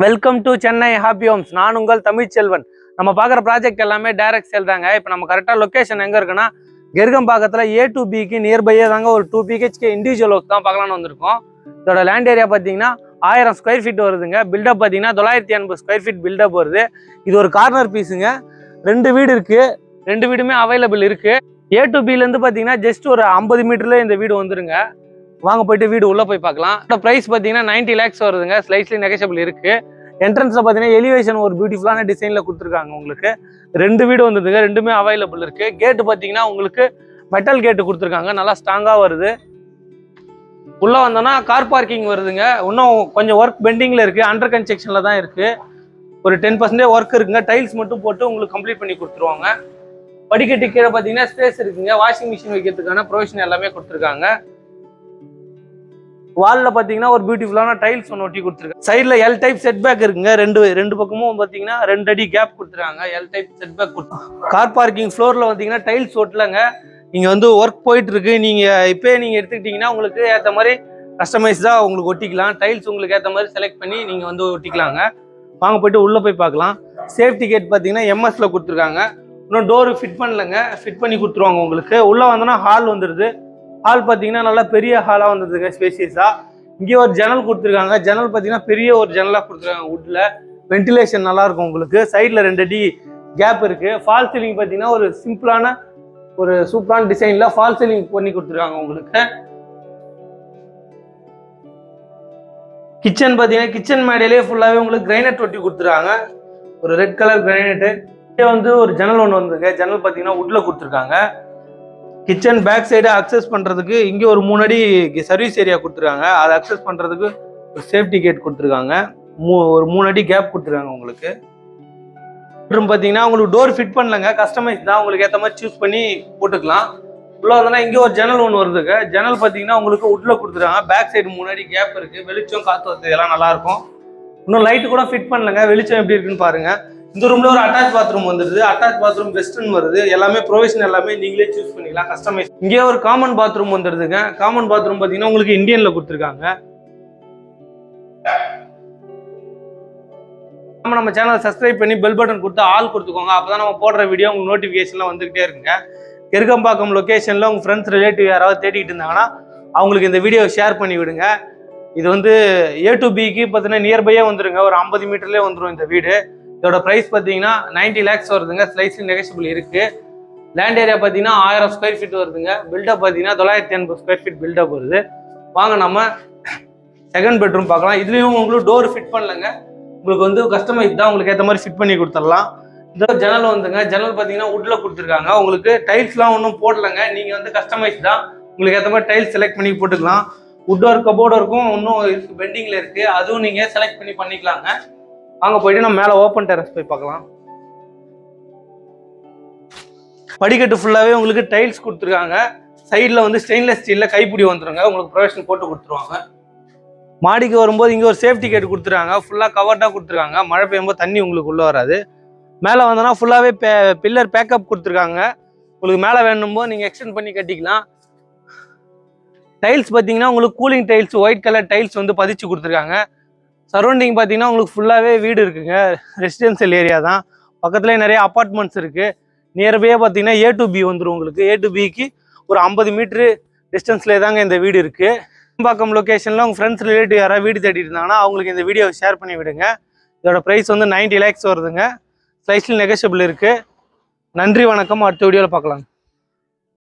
Welcome to Chennai happy homes. நான் உங்கள் தமிழ்ச்செல்வன். நம்ம பார்க்குற ப்ராஜெக்ட் எல்லாமே டைரக்ட் சேல் தாங்க. இப்போ நம்ம கரெக்டாக லொக்கேஷன் எங்கே இருக்குன்னா கெருகம்பாக்கத்தில் A to Bக்கு நியர்பையே தாங்க. ஒரு 2 BHK இண்டிவிஜுவல் ஹவுஸ் தான் பார்க்கலான்னு வந்திருக்கோம். இதோட லேண்ட் ஏரியா பார்த்தீங்கன்னா 1000 ஸ்கொயர் ஃபீட் வருதுங்க. பில்டப் பார்த்தீங்கன்னா 980 ஸ்கொயர் ஃபீட் பில்டப் வருது. இது ஒரு கார்னர் பீஸுங்க. 2 வீடு இருக்குது. 2 வீடுமே அவைலபிள் இருக்குது. A to Bலேருந்து பார்த்தீங்கன்னா ஜஸ்ட் ஒரு 50 மீட்டர்ல இந்த வீடு வந்துருங்க. வாங்க போயிட்டு வீடு உள்ள போய் பார்க்கலாம். ப்ரைஸ் பார்த்தீங்கன்னா 90 lakhs வருதுங்க. ஸ்லைட்லி நெகஷபிள் இருக்கு. என்ட்ரன்ஸ்ல பார்த்தீங்கன்னா எலிவேஷன் ஒரு பியூட்டிஃபுல்லான டிசைன்ல கொடுத்துருக்காங்க. உங்களுக்கு 2 வீடு வந்துருங்க. 2மே அவைலபிள் இருக்கு. கேட்டு பார்த்தீங்கன்னா உங்களுக்கு மெட்டல் கேட்டு கொடுத்துருக்காங்க. நல்லா ஸ்ட்ராங்கா வருது. உள்ள வந்தோம்னா கார் பார்க்கிங் வருதுங்க. இன்னும் கொஞ்சம் ஒர்க் பெண்டிங்ல இருக்கு. அண்டர் கன்ஸ்ட்ரக்ஷன்ல தான் இருக்கு. ஒரு 10% ஒர்க் இருக்குங்க. டைல்ஸ் மட்டும் போட்டு உங்களுக்கு கம்ப்ளீட் பண்ணி கொடுத்துருவாங்க. படிக்கட்டு கீழே பார்த்தீங்கன்னா ஸ்பேஸ் இருக்குங்க. வாஷிங் மிஷின் வைக்கிறதுக்கான ப்ரொவிஷன் எல்லாமே கொடுத்துருக்காங்க. வால்ல பாத்தீங்கன்னா ஒரு பியூட்டிஃபுல்லான டைல்ஸ் ஒன்று ஒட்டி கொடுத்துருக்காங்க. சைட்ல எல் டைப் செட் பேக் இருக்குங்க. ரெண்டு பக்கமும் பாத்தீங்கன்னா 2 அடி கேப் கொடுத்துருக்காங்க. எல் டைப் செட் பேக் கொடுத்து கார் பார்க்கிங் ஃப்ளோர்ல பாத்தீங்கன்னா டைல்ஸ் ஒட்டலங்க. நீங்க வந்து ஒர்க் போயிட்டு இருக்கு. நீங்க இப்பயே நீங்க எடுத்துக்கிட்டீங்கன்னா உங்களுக்கு ஏற்ற மாதிரி கஸ்டமைஸ்டா உங்களுக்கு ஒட்டிக்கலாம். டைல்ஸ் உங்களுக்கு ஏற்ற மாதிரி செலக்ட் பண்ணி நீங்க வந்து ஒட்டிக்கலாங்க. வாங்க போயிட்டு உள்ள போய் பார்க்கலாம். சேஃப்டி கேட் பாத்தீங்கன்னா எம்எஸ்ல கொடுத்துருக்காங்க. இன்னும் டோர் ஃபிட் பண்ணலங்க. ஃபிட் பண்ணி கொடுத்துருவாங்க உங்களுக்கு. உள்ள வந்தோன்னா ஹால் வந்துருது. ஹால் பார்த்தீங்கன்னா நல்லா பெரிய ஹாலாக வந்ததுங்க. ஸ்பேசியஸாக இங்கே ஒரு ஜன்னல் கொடுத்துருக்காங்க. ஜன்னல் பார்த்தீங்கன்னா பெரிய ஒரு ஜன்னலாக கொடுத்துருக்காங்க. வுட்ல வென்டிலேஷன் நல்லா இருக்கும் உங்களுக்கு. சைடில் 2 அடி கேப் இருக்கு. ஃபால் சீலிங் பார்த்தீங்கன்னா ஒரு சிம்பிளான ஒரு சூப்பரான டிசைன்ல ஃபால் சீலிங் பண்ணி கொடுத்துருக்காங்க உங்களுக்கு. கிச்சன் பார்த்தீங்கன்னா கிச்சன் மேடையிலே ஃபுல்லாகவே உங்களுக்கு கிரைனட் ஒட்டி கொடுத்துருக்காங்க. ஒரு ரெட் கலர் கிரைனட்டு. இங்கே வந்து ஒரு ஜன்னல் ஒன்று வந்துருங்க. ஜன்னல் பார்த்தீங்கன்னா வுட்ல கொடுத்துருக்காங்க. கிச்சன் பேக் சைடு அக்சஸ் பண்ணுறதுக்கு இங்கே ஒரு 3 அடி சர்வீஸ் ஏரியா கொடுத்துருக்காங்க. அதை அக்சஸ் பண்ணுறதுக்கு ஒரு சேஃப்டி கேட் கொடுத்துருக்காங்க. ஒரு 3 அடி கேப் கொடுத்துருக்காங்க உங்களுக்கு. பெட்ரூம் பார்த்தீங்கன்னா உங்களுக்கு டோர் ஃபிட் பண்ணலங்க. கஸ்டமைஸ் தான். உங்களுக்கு ஏற்ற மாதிரி சூஸ் பண்ணி போட்டுக்கலாம். உள்ள வந்தோன்னா இங்கே ஒரு ஜன்னல் ஒன்று வருதுங்க. ஜன்னல் பார்த்தீங்கன்னா உங்களுக்கு வுட்ல கொடுத்துருக்காங்க. பேக் சைடு 3 அடி கேப் இருக்குது. வெளிச்சம் காற்று வசதி எல்லாம் நல்லாயிருக்கும். இன்னும் லைட்டு கூட ஃபிட் பண்ணலங்க. வெளிச்சம் எப்படி இருக்குன்னு பாருங்க. இந்த ரூம்ல ஒரு அட்டாச் பாத்ரூம் வந்துருது. அட்டாச் பாத்ரூம் வெஸ்டர்ன் வருது. எல்லாமே ப்ரொவிஷன் எல்லாமே நீங்களே சூஸ் பண்ணிக்கலாம். கஸ்டமைஸ். இங்கே ஒரு காமன் பாத்ரூம் வந்துருதுங்க. காமன் பாத்ரூம் பாத்தீங்கன்னா உங்களுக்கு இந்தியன்ல கொடுத்துருக்காங்க. நம்ம சேனலை சப்ஸ்கிரைப் பண்ணி பெல் பட்டன் கொடுத்து ஆல் கொடுத்துக்கோங்க. அப்பதான் நம்ம போடுற வீடியோ உங்களுக்கு நோட்டிபிகேஷன்லாம் வந்துகிட்டே இருக்குங்க. கெருகம்பாக்கம் லொகேஷன்ல உங்க ஃப்ரெண்ட்ஸ் ரிலேட்டிவ் யாராவது தேடிட்டு இருந்தாங்கன்னா அவங்களுக்கு இந்த வீடியோ ஷேர் பண்ணி விடுங்க. இது வந்து A to Bக்கு பார்த்தீங்கன்னா நியர்பையே வந்துருங்க. ஒரு 50 மீட்டர்லேயே வந்துடும் இந்த வீடு. இதோட ப்ரைஸ் பார்த்தீங்கன்னா 90 lakhs வருதுங்க. ஸ்லைட்லி நெகஷபிள் இருக்கு. லேண்ட் ஏரியா பார்த்தீங்கன்னா 1000 ஸ்கொயர் ஃபீட் வருதுங்க. பில்டப் பார்த்தீங்கன்னா 980 ஸ்கொயர் ஃபீட் பில்டப் வருது. வாங்க நம்ம செகண்ட் பெட்ரூம் பார்க்கலாம். இதுலேயும் உங்களுக்கு டோர் ஃபிட் பண்ணலங்க. உங்களுக்கு வந்து கஸ்டமைஸ் தான். உங்களுக்கு ஏற்ற மாதிரி ஃபிட் பண்ணி கொடுத்துடலாம். இந்த ஜன்னல் வந்துங்க. ஜன்னல் பார்த்தீங்கன்னா வுட்ல கொடுத்துருக்காங்க. உங்களுக்கு டைல்ஸ்லாம் ஒன்றும் போடலைங்க. நீங்கள் வந்து கஸ்டமைஸ் தான். உங்களுக்கு ஏற்ற மாதிரி டைல்ஸ் செலக்ட் பண்ணி போட்டுக்கலாம். வுட் ஒர்க் கபோர்டு ஒர்க்கும் இன்னும் இருக்கு. பெண்டிங்கில் இருக்குது. அதுவும் நீங்கள் செலக்ட் பண்ணி பண்ணிக்கலாங்க. வாங்க போயிட்டு நம்ம மேலே ஓப்பன் டெரஸ் போய் பார்க்கலாம். படிக்கட்டு ஃபுல்லாகவே உங்களுக்கு டைல்ஸ் கொடுத்துருக்காங்க. சைடில் வந்து ஸ்டெயின்லெஸ் ஸ்டீலில் கைப்பிடி வந்துருங்க. உங்களுக்கு ப்ரொவிஷன் போட்டு கொடுத்துருவாங்க. மாடிக்கு வரும்போது இங்கே ஒரு சேஃப்டி கேட் கொடுத்துருக்காங்க. ஃபுல்லாக கவர்டாக கொடுத்துருக்காங்க. மழை பெய்யும்போது தண்ணி உங்களுக்கு உள்ளே வராது. மேலே வந்தோன்னா ஃபுல்லாகவே பில்லர் பேக்கப் கொடுத்துருக்காங்க. உங்களுக்கு மேலே வேணும்போது நீங்கள் எக்ஸ்டெண்ட் பண்ணி கட்டிக்கலாம். டைல்ஸ் பார்த்தீங்கன்னா உங்களுக்கு cooling tiles white colour tiles வந்து பதிச்சு கொடுத்துருக்காங்க. சரௌண்டிங் பார்த்தீங்கன்னா உங்களுக்கு ஃபுல்லாகவே வீடு இருக்குங்க. ரெசிடென்சியல் ஏரியா தான். பக்கத்துலேயே நிறைய அப்பார்ட்மெண்ட்ஸ் இருக்குது. நியர்பையே பார்த்தீங்கன்னா A to B வந்துடும் உங்களுக்கு. A to Bக்கு ஒரு 50 மீட்டரு டிஸ்டன்ஸ்லேயே தாங்க இந்த வீடு இருக்குது. கெருகம்பாக்கம் லொக்கேஷனில் உங்கள் ஃப்ரெண்ட்ஸ் ரிலேட்டிவ் யாராவது வீடு தேடிட்டு இருந்தாங்கன்னா அவங்களுக்கு இந்த வீடியோ ஷேர் பண்ணி விடுங்க. இதோட ப்ரைஸ் வந்து 90 lakhs வருதுங்க. ஸ்லைட்லி நெகஷபிள் இருக்குது. நன்றி, வணக்கம். அடுத்த வீடியோவில் பார்க்கலாம்.